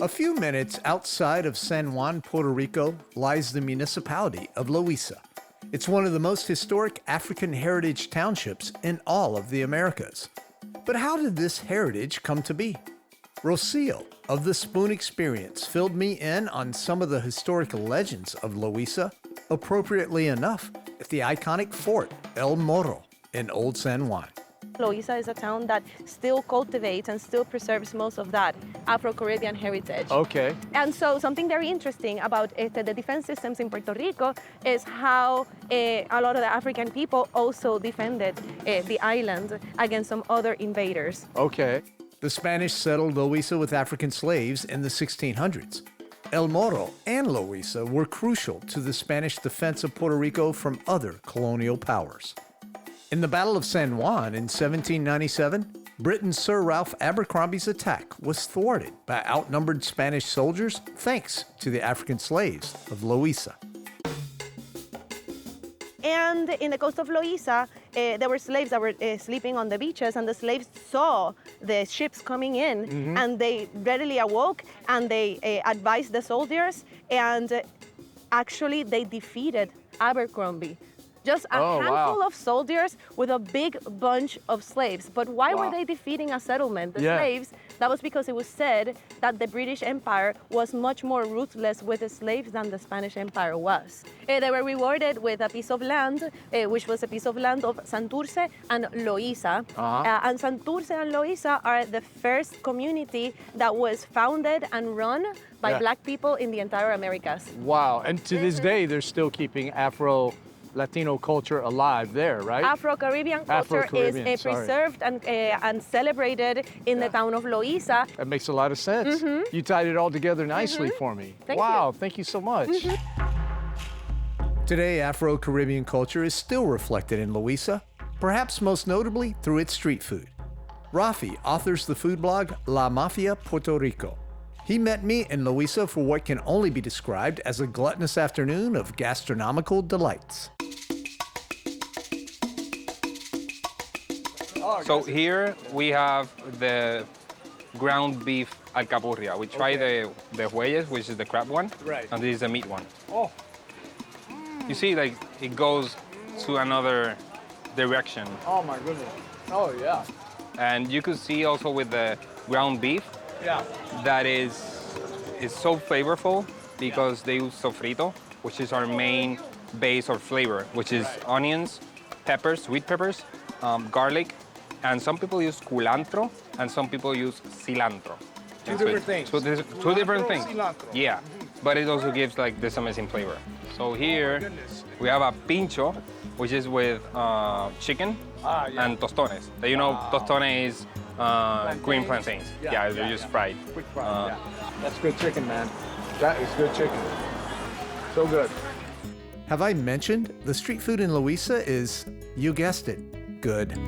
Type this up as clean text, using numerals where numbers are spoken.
A few minutes outside of San Juan, Puerto Rico, lies the municipality of Loiza. It's one of the most historic African heritage townships in all of the Americas. But how did this heritage come to be? Rocio of the Spoon Experience filled me in on some of the historical legends of Loiza, appropriately enough, at the iconic fort El Morro in Old San Juan. Loiza is a town that still cultivates and still preserves most of that Afro-Caribbean heritage. Okay. And so something very interesting about the defense systems in Puerto Rico is how a lot of the African people also defended the island against some other invaders. Okay. The Spanish settled Loiza with African slaves in the 1600s. El Morro and Loiza were crucial to the Spanish defense of Puerto Rico from other colonial powers. In the Battle of San Juan in 1797, Britain's Sir Ralph Abercrombie's attack was thwarted by outnumbered Spanish soldiers thanks to the African slaves of Loiza. And in the coast of Loiza, there were slaves that were sleeping on the beaches, and the slaves saw the ships coming in, and they readily awoke, and they advised the soldiers, and actually they defeated Abercrombie. Just a handful of soldiers with a big bunch of slaves. But why were they defeating a settlement? The slaves, that was because it was said that the British Empire was much more ruthless with the slaves than the Spanish Empire was. They were rewarded with a piece of land, which was a piece of land of Santurce and Loiza. And Santurce and Loiza are the first community that was founded and run by Black people in the entire Americas. Wow, and to this day, they're still keeping Afro-Latino culture alive there, right? Afro-Caribbean culture is preserved and celebrated in the town of Loiza. That makes a lot of sense. You tied it all together nicely for me. Thank you so much. Today, Afro-Caribbean culture is still reflected in Loiza, perhaps most notably through its street food. Rafi authors the food blog La Mafia, Puerto Rico. He met me in Loiza for what can only be described as a gluttonous afternoon of gastronomical delights. So here we have the ground beef alcapurria. We try the hueyes, which is the crab one, and this is the meat one. Oh. You see, like, it goes to another direction. Oh my goodness. Oh yeah. And you could see also with the ground beef, that is so flavorful because they use sofrito, which is our main base or flavor, which is onions, peppers, sweet peppers, garlic, and some people use culantro and some people use cilantro. Two different things. So there's two different things. Cilantro. Yeah, but it also gives like this amazing flavor. So here we have a pincho, which is with chicken and tostones. You know, tostone is green plantains. Yeah, they're just fried. Quick fry, That's good chicken, man. That is good chicken. So good. Have I mentioned the street food in Loiza is, you guessed it, good.